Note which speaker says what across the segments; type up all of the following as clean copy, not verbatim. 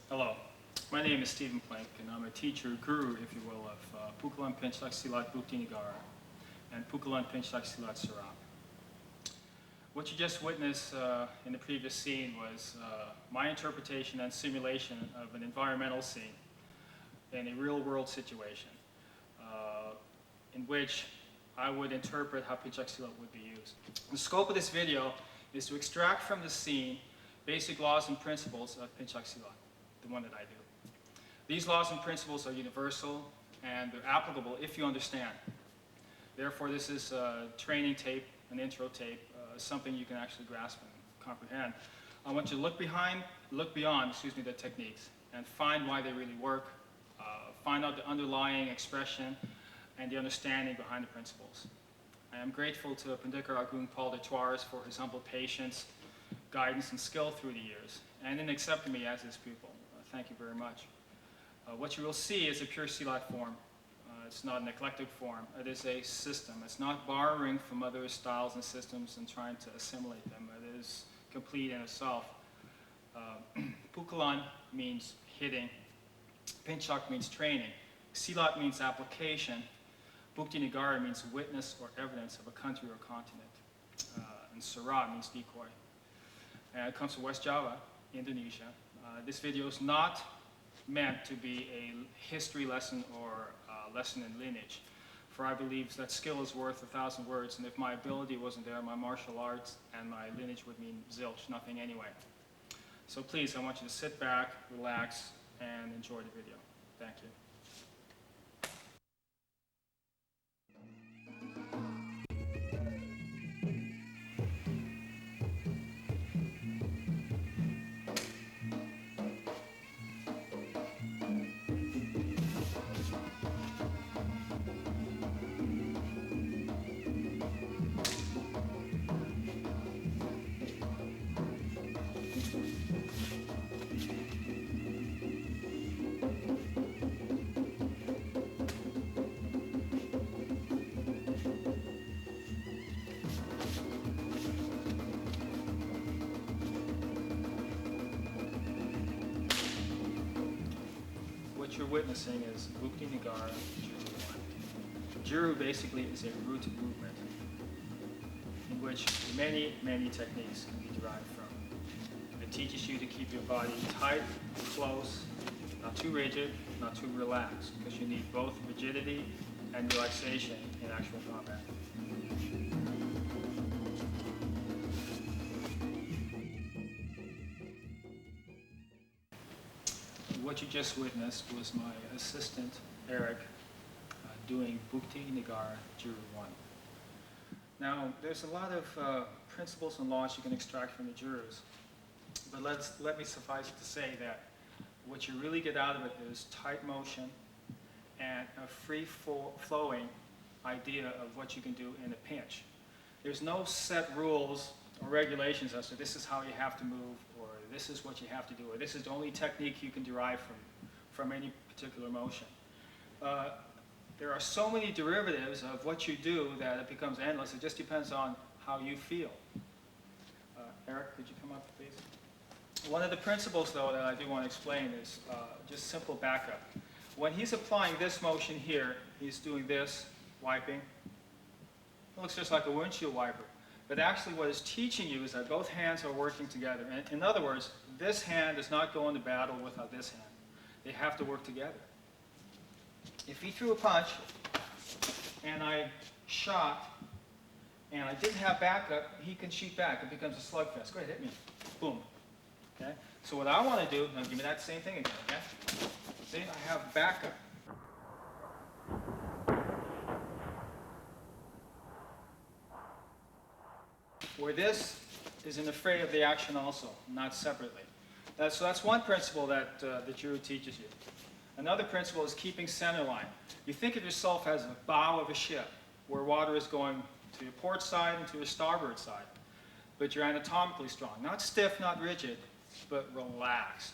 Speaker 1: Hello, my name is Stephen Plank, and I'm a teacher, guru, if you will, of Pukulan Pentjak Silat, Negara, and Pukulan Pentjak Silat, Serak. What you just witnessed in the previous scene was my interpretation and simulation of an environmental scene in a real-world situation in which I would interpret how Pentjak Silat would be used. The scope of this video is to extract from the scene basic laws and principles of Pentjak Silat, the one that I do. These laws and principles are universal and they're applicable if you understand. Therefore, this is a training tape, an intro tape, something you can actually grasp and comprehend. I want you to look beyond the techniques and find why they really work, find out the underlying expression and the understanding behind the principles. I am grateful to Pendikar Agung Paul de Toires for his humble patience, guidance, and skill through the years, and in accepting me as his pupil. Thank you very much. What you will see is a pure Silat form. It's not an eclectic form. It is a system. It's not borrowing from other styles and systems and trying to assimilate them. It is complete in itself. Pukulan means hitting. Pentjak means training. Silat means application. Negara means witness or evidence of a country or continent. And Serak means decoy. And it comes from West Java, Indonesia. This video is not meant to be a history lesson or a lesson in lineage. For I believe that skill is worth 1,000 words, and if my ability wasn't there, my martial arts and my lineage would mean zilch, nothing anyway. So please, I want you to sit back, relax, and enjoy the video. Thank you. What you're witnessing is Buku Negara, Juru 1. Juru basically is a root movement in which many techniques can be derived from. It teaches you to keep your body tight, close, not too rigid, not too relaxed, because you need both rigidity and relaxation in actual combat. What you just witnessed was my assistant, Eric, doing Buku Negara, Juru 1. Now, there's a lot of principles and laws you can extract from the Jurus, but let me suffice it to say that what you really get out of it is tight motion and a free-flowing idea of what you can do in a pinch. There's no set rules or regulations as to this is how you have to move, or this is what you have to do, or this is the only technique you can derive from any particular motion. There are so many derivatives of what you do that it becomes endless. It just depends on how you feel. Eric, could you come up, please? One of the principles, though, that I do want to explain is just simple backup. When he's applying this motion here, he's doing this, wiping. It looks just like a windshield wiper. But actually what it's teaching you is that both hands are working together. In other words, this hand does not go into battle without this hand. They have to work together. If he threw a punch, and I shot, and I didn't have backup, he can shoot back. It becomes a slugfest. Go ahead, hit me. Boom. Okay? So what I want to do, now give me that same thing again, okay? See, I have backup. Where this is in the fray of the action also, not separately. So that's one principle that the Juru teaches you. Another principle is keeping center line. You think of yourself as a bow of a ship where water is going to your port side and to your starboard side. But you're anatomically strong. Not stiff, not rigid, but relaxed.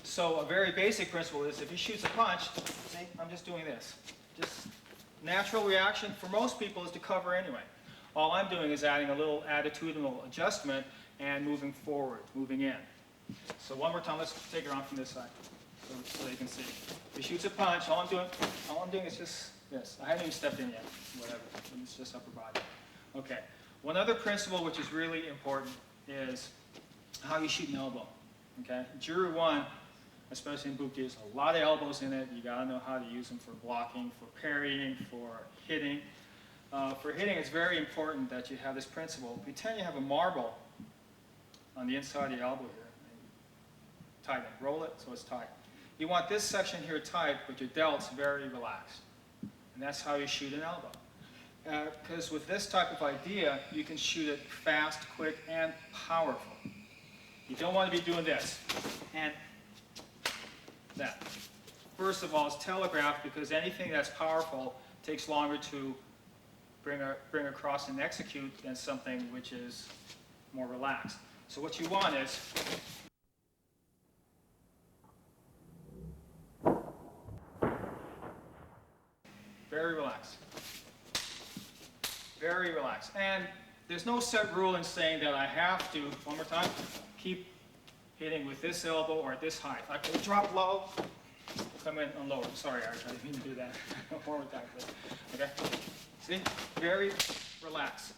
Speaker 1: So a very basic principle is if he shoots a punch, see, I'm just doing this. Just natural reaction for most people is to cover anyway. All I'm doing is adding a little attitudinal adjustment and moving forward, moving in. So one more time, let's take it on from this side so you can see. If he shoots a punch, all I'm doing is just, yes, I haven't even stepped in yet, whatever, it's just upper body. Okay, one other principle which is really important is how you shoot an elbow, okay? Juru 1, especially in Buku, there's a lot of elbows in it. You gotta know how to use them for blocking, for parrying, for hitting. For hitting, it's very important that you have this principle. Pretend you have a marble on the inside of the elbow here. Tighten it, roll it so it's tight. You want this section here tight, but your delts very relaxed. And that's how you shoot an elbow. Because with this type of idea, you can shoot it fast, quick, and powerful. You don't want to be doing this and that. First of all, it's telegraphed because anything that's powerful takes longer to bring across and execute than something which is more relaxed. So what you want is very relaxed. Very relaxed. And there's no set rule in saying that I have to, one more time, keep hitting with this elbow or at this height. I can drop low, come in and lower. Sorry, Eric, I didn't mean to do that. One more time, please. Okay? See? Very relaxed.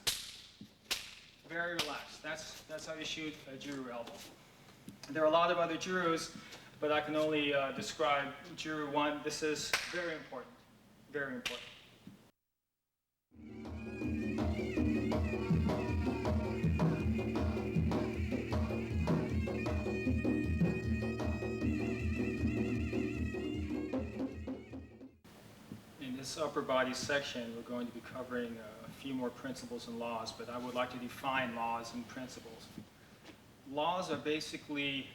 Speaker 1: Very relaxed. That's how you shoot a Juru elbow. There are a lot of other Jurus, but I can only describe Juru 1. This is very important. Very important. In this upper body section, we're going to be covering a few more principles and laws, but I would like to define laws and principles. Laws are basically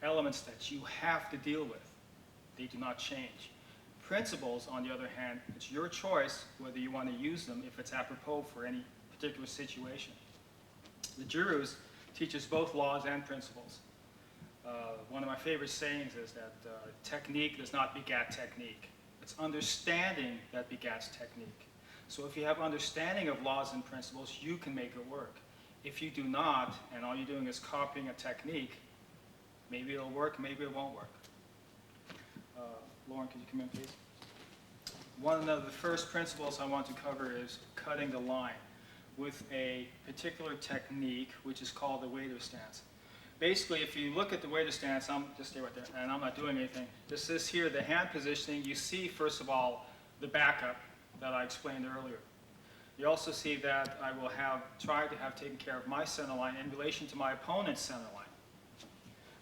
Speaker 1: elements that you have to deal with. They do not change. Principles, on the other hand, it's your choice whether you want to use them if it's apropos for any particular situation. The Jurus teach us both laws and principles. One of my favorite sayings is that technique does not begat technique. It's understanding that begats technique. So if you have understanding of laws and principles, you can make it work. If you do not, and all you're doing is copying a technique, maybe it'll work, maybe it won't work. Lauren, could you come in, please? One of the first principles I want to cover is cutting the line with a particular technique, which is called the waiter stance. Basically, if you look at the waiter stance, just stay right there, and I'm not doing anything. This is here, the hand positioning. You see, first of all, the backup that I explained earlier. You also see that I will try to have taken care of my center line in relation to my opponent's center line.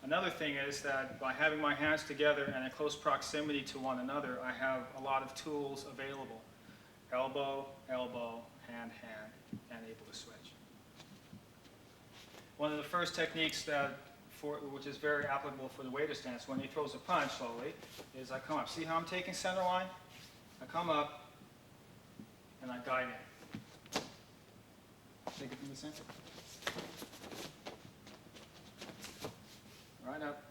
Speaker 1: Another thing is that by having my hands together and in close proximity to one another, I have a lot of tools available. Elbow, elbow, hand, hand, and able to switch. One of the first techniques which is very applicable for the waiter stance when he throws a punch slowly is I come up. See how I'm taking center line? I come up and I guide in. Take it from the center. Right up,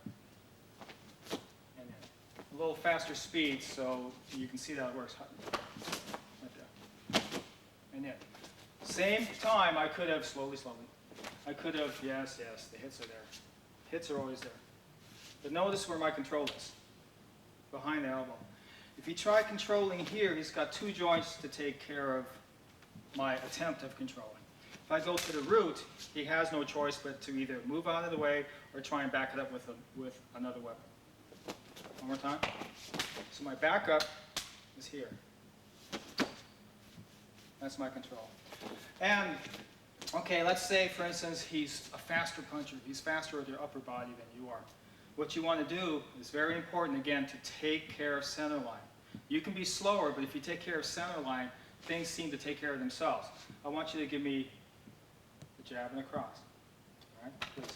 Speaker 1: and in. A little faster speed so you can see that it works. Right there. And in. Same time, I could have slowly. I could have, yes, the hits are there. Hits are always there. But notice where my control is. Behind the elbow. If you try controlling here, he's got two joints to take care of my attempt of controlling. If I go to the root, he has no choice but to either move out of the way or try and back it up with another weapon. One more time. So my backup is here. That's my control. And, okay, let's say, for instance, he's a faster puncher. He's faster with your upper body than you are. What you want to do is very important, again, to take care of center line. You can be slower, but if you take care of center line, things seem to take care of themselves. I want you to give me a jab and a cross. All right, please.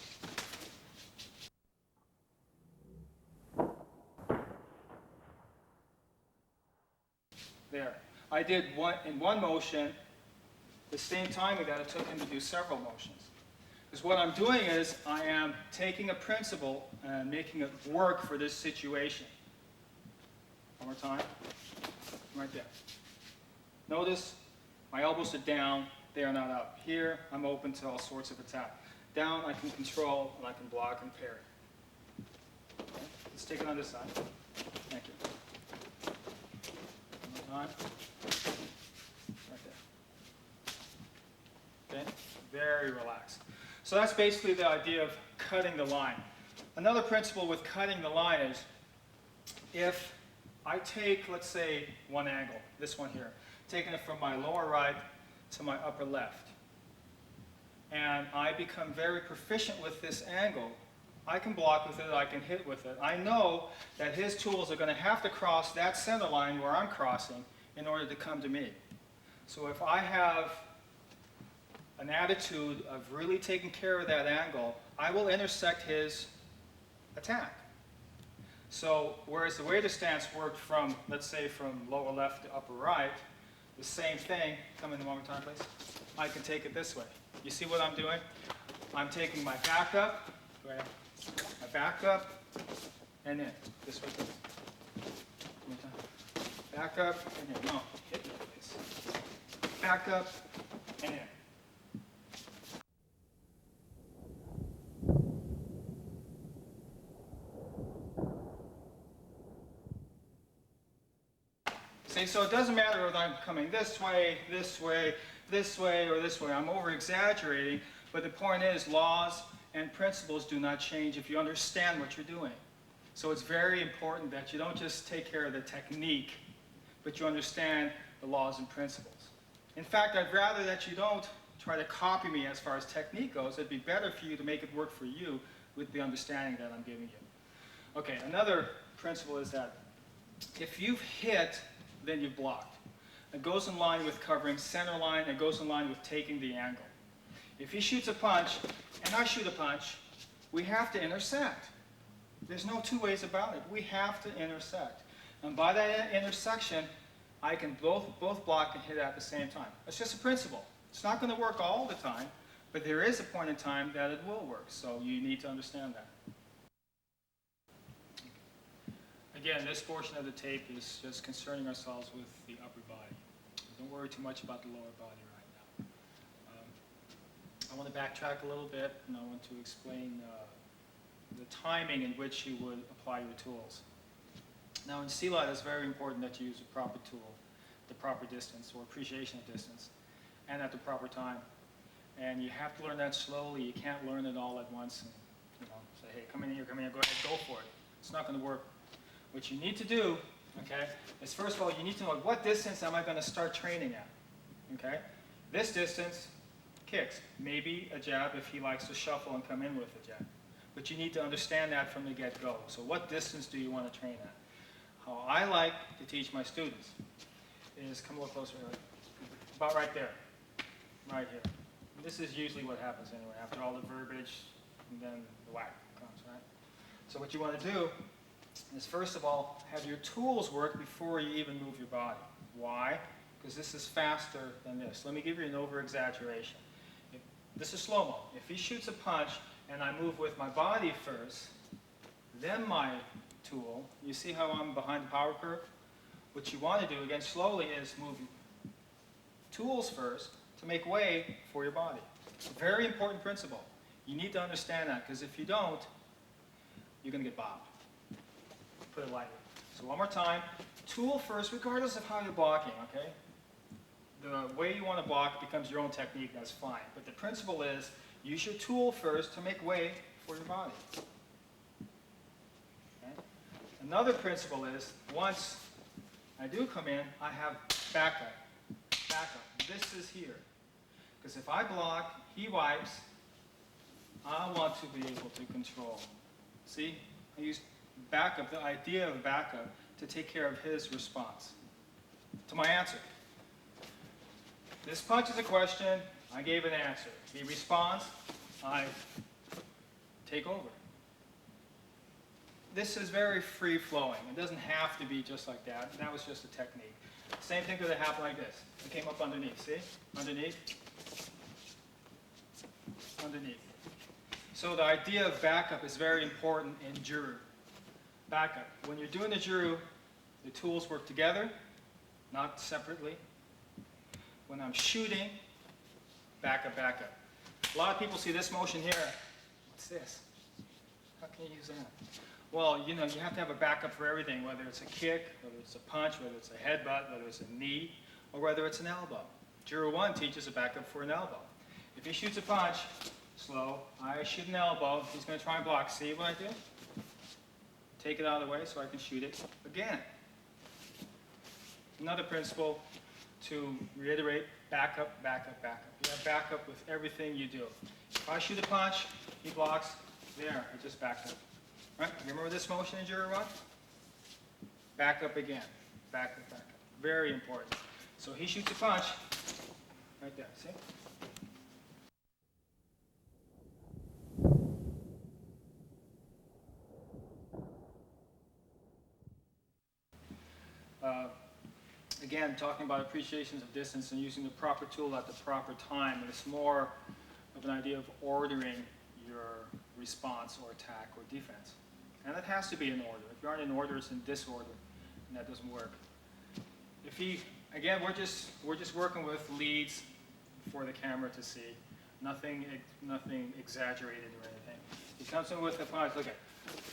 Speaker 1: There. I did in one motion the same time that it took him to do several motions. Because what I'm doing is I am taking a principle and making it work for this situation. One more time. Right there. Notice my elbows are down, they are not up. Here, I'm open to all sorts of attack. Down, I can control, and I can block and parry. Let's take it on this side. Thank you. One more time. Right there. Okay? Very relaxed. So that's basically the idea of cutting the line. Another principle with cutting the line is if I take, let's say, one angle, this one here, taking it from my lower right to my upper left, and I become very proficient with this angle, I can block with it, I can hit with it. I know that his tools are going to have to cross that center line where I'm crossing in order to come to me. So if I have an attitude of really taking care of that angle, I will intersect his attack. So whereas the waiter stance worked from, let's say, from lower left to upper right, the same thing, come in one more time, please. I can take it this way. You see what I'm doing? I'm taking my back up, my back up, and in. This way, please. One more time. Back up, and in. No, hit me, please. Back up, and in. See, so it doesn't matter whether I'm coming this way, this way, this way, or this way. I'm over-exaggerating, but the point is laws and principles do not change if you understand what you're doing. So it's very important that you don't just take care of the technique, but you understand the laws and principles. In fact, I'd rather that you don't try to copy me as far as technique goes. It'd be better for you to make it work for you with the understanding that I'm giving you. Okay, another principle is that if you've hit, then you've blocked. It goes in line with covering center line. It goes in line with taking the angle. If he shoots a punch and I shoot a punch, we have to intersect. There's no two ways about it. We have to intersect. And by that intersection, I can both block and hit at the same time. It's just a principle. It's not going to work all the time, but there is a point in time that it will work. So you need to understand that. Again, this portion of the tape is just concerning ourselves with the upper body. Don't worry too much about the lower body right now. I want to backtrack a little bit, and I want to explain the timing in which you would apply your tools. Now in Silat, it's very important that you use the proper tool, the proper distance, or appreciation of distance, and at the proper time. And you have to learn that slowly. You can't learn it all at once and say, hey, come in here, go ahead, go for it. It's not going to work. What you need to do, okay, is first of all, you need to know what distance am I going to start training at, okay? This distance, kicks. Maybe a jab if he likes to shuffle and come in with a jab. But you need to understand that from the get-go. So what distance do you want to train at? How I like to teach my students is, come a little closer, about right there, right here. This is usually what happens anyway, after all the verbiage, and then the whack comes, right? So what you want to do is first of all, have your tools work before you even move your body. Why? Because this is faster than this. Let me give you an over-exaggeration. This is slow-mo. If he shoots a punch and I move with my body first, then my tool, you see how I'm behind the power curve? What you want to do, again, slowly, is move tools first to make way for your body. It's a very important principle. You need to understand that, because if you don't, you're going to get bobbed. Put it lightly. So one more time, tool first, regardless of how you're blocking, okay? The way you want to block becomes your own technique, that's fine. But the principle is, use your tool first to make way for your body. Okay? Another principle is, once I do come in, I have backup. Backup. This is here. Because if I block, he wipes, I want to be able to control. See? I use backup, the idea of backup, to take care of his response to my answer. This punch is a question, I gave an answer. He responds, I take over. This is very free-flowing. It doesn't have to be just like that. That was just a technique. Same thing could have happened like this. It came up underneath, see? Underneath. Underneath. So the idea of backup is very important in Juru. Backup. When you're doing the Juru, the tools work together, not separately. When I'm shooting, backup, backup. A lot of people see this motion here. What's this? How can you use that? Well, you know, you have to have a backup for everything, whether it's a kick, whether it's a punch, whether it's a headbutt, whether it's a knee, or whether it's an elbow. Juror 1 teaches a backup for an elbow. If he shoots a punch, slow, I shoot an elbow, he's going to try and block. See what I do? Take it out of the way so I can shoot it again. Another principle to reiterate, backup, backup, backup. You have backup with everything you do. If I shoot a punch, he blocks, there, he just backed up. Right? Remember this motion in Juror 1? Back up again. Back up, back up. Very important. So he shoots a punch, right there, see? Again, talking about appreciations of distance and using the proper tool at the proper time. It's more of an idea of ordering your response or attack or defense. And it has to be in order. If you aren't in order, it's in disorder, and that doesn't work. If he, again, we're just working with leads for the camera to see. Nothing exaggerated or anything. He comes in with a punch. Look at,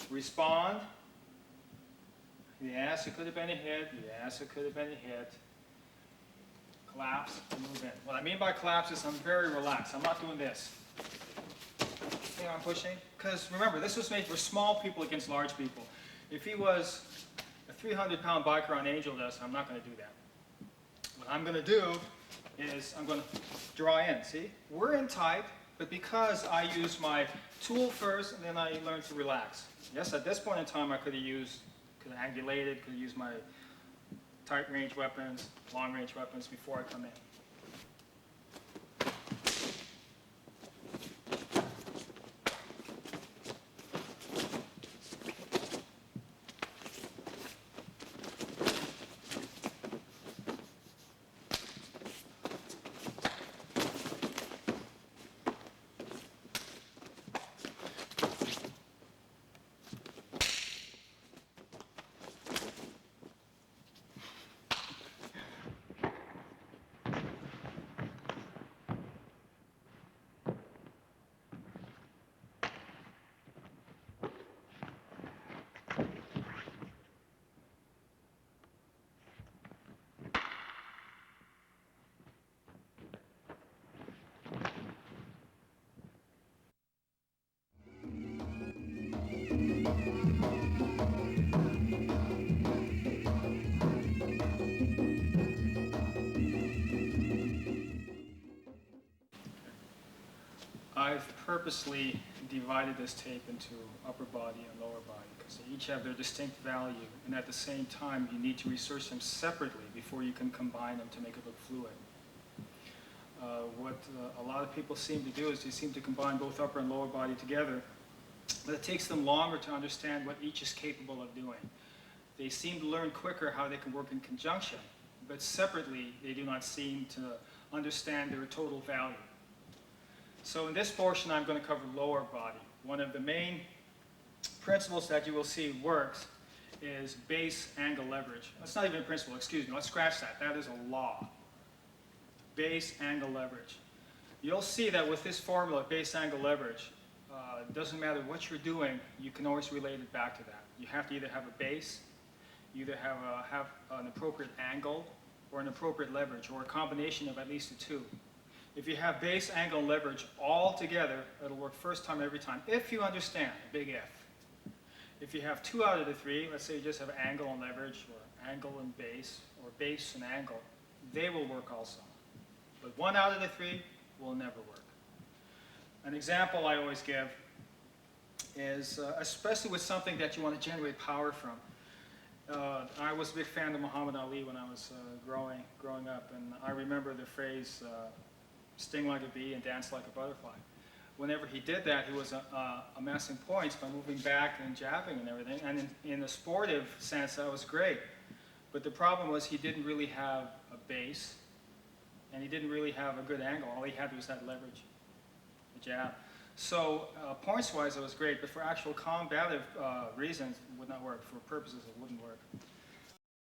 Speaker 1: respond. Yes, it could have been a hit. Yes, it could have been a hit. Collapse and move in. What I mean by collapse is I'm very relaxed. I'm not doing this. See how I'm pushing? Because remember, this was made for small people against large people. If he was a 300-pound biker on Angel Dust, I'm not going to do that. What I'm going to do is I'm going to draw in. See? We're in tight, but because I use my tool first and then I learn to relax. Yes, at this point in time, I could have angulated, could have used my tight range weapons, long range weapons before I come in. I've purposely divided this tape into upper body and lower body because they each have their distinct value, and at the same time you need to research them separately before you can combine them to make it look fluid. What a lot of people seem to do is they seem to combine both upper and lower body together, but it takes them longer to understand what each is capable of doing. They seem to learn quicker how they can work in conjunction, but separately they do not seem to understand their total value. So in this portion, I'm going to cover lower body. One of the main principles that you will see works is base angle leverage. That's not even a principle, excuse me. Let's scratch that. That is a law. Base angle leverage. You'll see that with this formula, base angle leverage, it doesn't matter what you're doing, you can always relate it back to that. You have to either have a base, you either have an appropriate angle, or an appropriate leverage, or a combination of at least the two. If you have base, angle, and leverage all together, it'll work first time every time, if you understand, big if. If you have 2 out of the 3, let's say you just have angle and leverage, or angle and base, or base and angle, they will work also. But 1 out of the 3 will never work. An example I always give is, especially with something that you want to generate power from. I was a big fan of Muhammad Ali when I was growing up, and I remember the phrase, sting like a bee and dance like a butterfly. Whenever he did that, he was amassing points by moving back and jabbing and everything, and in a sportive sense, that was great. But the problem was he didn't really have a base, and he didn't really have a good angle. All he had was that leverage, the jab. So points-wise, it was great, but for actual combative reasons, it would not work. For purposes, it wouldn't work.